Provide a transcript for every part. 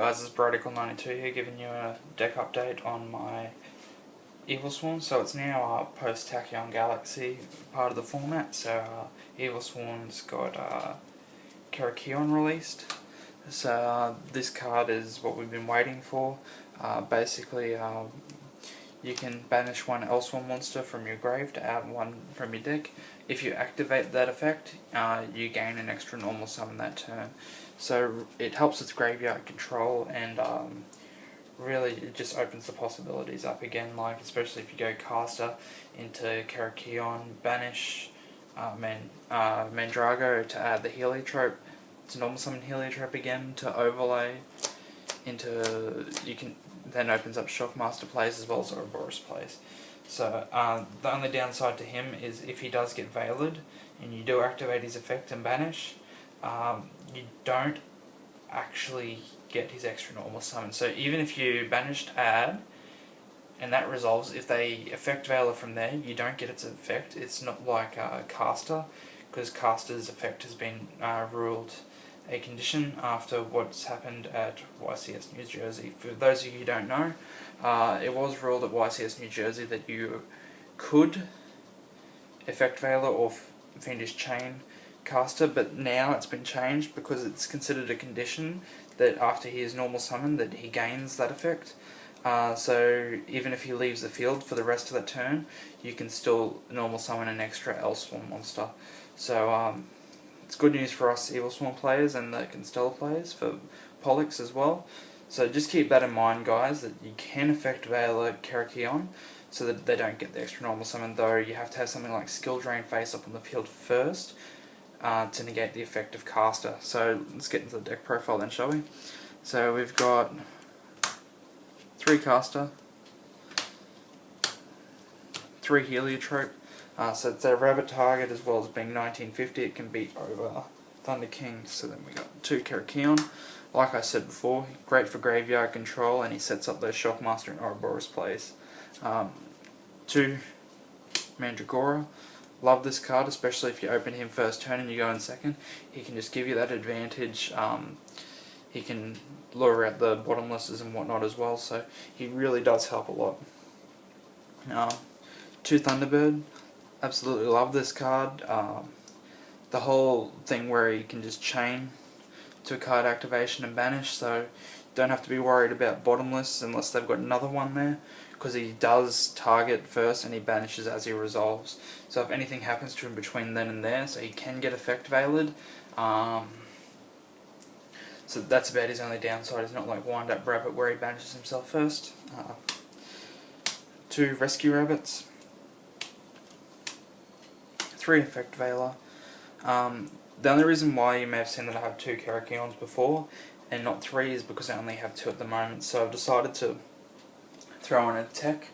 guys, it's Brodical92 here giving you a deck update on my Evilswarm. So it's now post Tachyon Galaxy part of the format. So Evilswarm's got Tachyon released. So this card is what we've been waiting for. Basically, you can banish one Evilswarm monster from your grave to add one from your deck. If you activate that effect, you gain an extra normal summon that turn. So it helps with graveyard control, and really it just opens the possibilities up again, like especially if you go caster into Tachyon, banish Mandrago to add the Heliotrope, to normal summon Heliotrope again, to overlay into, you can then opens up Shockmaster plays as well as Ouroboros plays. So the only downside to him is if he does get Veiled and you do activate his effect and banish, you don't actually get his extra normal summon. So even if you banish to add and that resolves, if they effect Veiler from there, you don't get its effect. It's not like caster, because caster's effect has been ruled a condition after what's happened at YCS New Jersey. For those of you who don't know, it was ruled at YCS New Jersey that you could effect Veiler or Fiendish Chain caster, but now it's been changed because it's considered a condition that after he is normal summoned that he gains that effect. So even if he leaves the field for the rest of the turn, you can still normal summon an extra Evilswarm monster. So it's good news for us Evilswarm players and the Constellar players, for Pollux as well. So just keep that in mind, guys, that you can effect Veiler Tachyon so that they don't get the extra normal summon, though you have to have something like Skill Drain face up on the field first to negate the effect of caster. So let's get into the deck profile then, shall we? So we've got 3 caster, 3 Heliotrope. So it's a rabbit target, as well as being 1950, it can beat over Thunder King. So then we got 2 Tachyon. Like I said before, great for graveyard control, and he sets up those Shockmaster and Ouroboros plays. 2 Mandragora. Love this card, especially if you open him first turn and you go in second. He can just give you that advantage. He can lure out the bottomlesses and whatnot as well, so he really does help a lot. 2 Thunderbird. Absolutely love this card. The whole thing where you can just chain to a card activation and banish, so don't have to be worried about bottomless unless they've got another one there, because he does target first and he banishes as he resolves. So if anything happens to him between then and there, so he can get effect veiled. So that's about his only downside. It's not like Wind Up Rabbit where he banishes himself first. 2 Rescue Rabbits. 3 Effect Veiler. The only reason why you may have seen that I have 2 Tachyons before and not 3 is because I only have 2 at the moment. So I've decided to throw in a tech,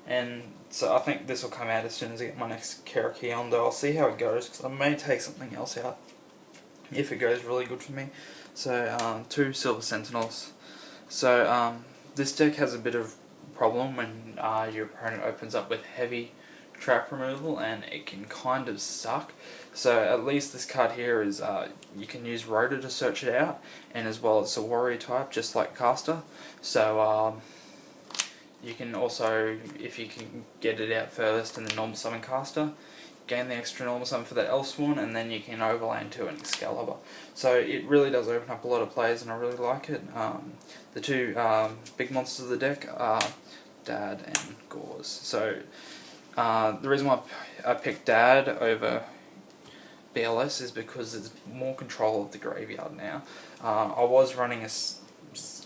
and so I think this will come out as soon as I get my next Tachyon, though I'll see how it goes, because I may take something else out if it goes really good for me. So 2 Silver Sentinels. So this deck has a bit of problem when your opponent opens up with heavy trap removal, and it can kind of suck. So at least this card here is you can use Rota to search it out, and as well it's a warrior type just like caster. So you can also, if you can get it out first and then normal summon caster, gain the extra normal summon for that Evilswarm, and then you can overlay into an Excalibur. So it really does open up a lot of plays, and I really like it. The 2 big monsters of the deck are Dad and Gauze. So the reason why I picked Dad over BLS is because there's more control of the graveyard now. I was running a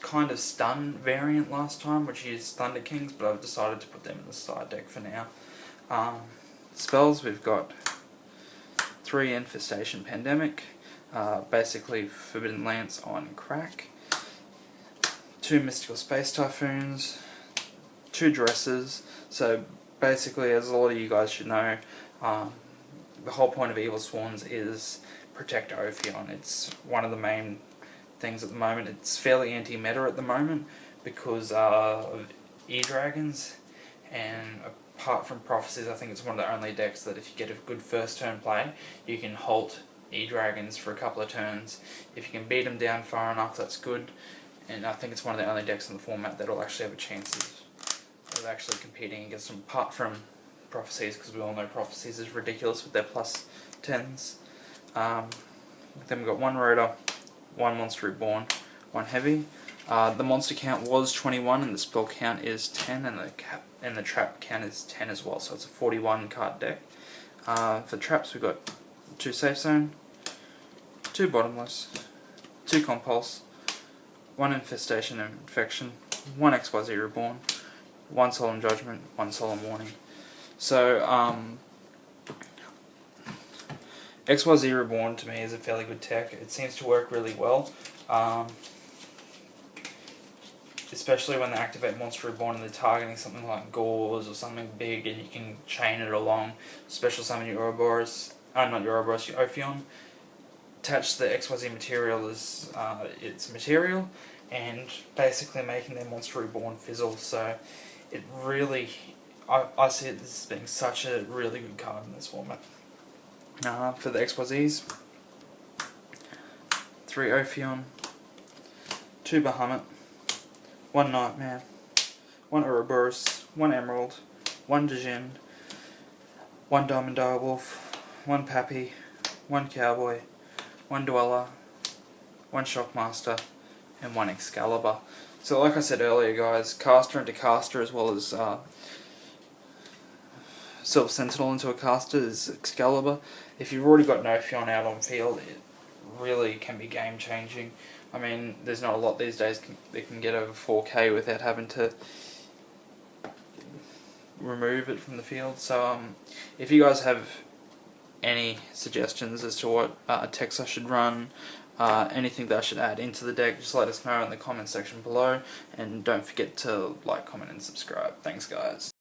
kind of stun variant last time, which used Thunder Kings, but I've decided to put them in the side deck for now. Spells, we've got 3 Infestation Pandemic, basically Forbidden Lance on crack, 2 Mystical Space Typhoons, 2 Dresses. So basically, as a lot of you guys should know, the whole point of Evilswarms is protect Ophion. It's one of the main things at the moment. It's fairly anti-meta at the moment because of E-Dragons, and apart from Prophecies, I think it's one of the only decks that if you get a good first turn play, you can halt E-Dragons for a couple of turns. If you can beat them down far enough, that's good. and I think it's one of the only decks in the format that will actually have a chance of actually competing against them, apart from Prophecies, because we all know Prophecies is ridiculous with their plus 10s. Then we've got one Rotor, one Monster Reborn, one Heavy. The monster count was 21 and the spell count is 10, and the trap count is 10 as well, so it's a 41 card deck. For traps we've got 2 Safe Zone, 2 Bottomless, 2 Compulse, 1 Infestation and Infection, 1 XYZ Reborn, 1 Solemn Judgment, 1 Solemn Warning. So XYZ Reborn to me is a fairly good tech. It seems to work really well. Especially when they activate Monster Reborn and they're targeting something like Gauze or something big, and you can chain it along, special summon your Ouroboros, not your Ouroboros, your Ophion, attach the XYZ material as its material, and basically making their Monster Reborn fizzle. So it really, I see it as being such a really good card in this format. For the XYZs, 3 Ophion, 2 Bahamut, 1 Nightmare, 1 Ouroboros, 1 Emerald, 1 Djinn, 1 Diamond Direwolf, 1 Pappy, 1 Cowboy, 1 Dweller, 1 Shockmaster, and 1 Excalibur. So like I said earlier guys, caster into caster as well as Silver Sentinel into a caster is Excalibur. If you've already got an Ophion out on field, it really can be game changing. I mean, there's not a lot these days that can get over 4K without having to remove it from the field. So if you guys have any suggestions as to what techs I should run, anything that I should add into the deck, just let us know in the comment section below, and don't forget to like, comment and subscribe. Thanks guys.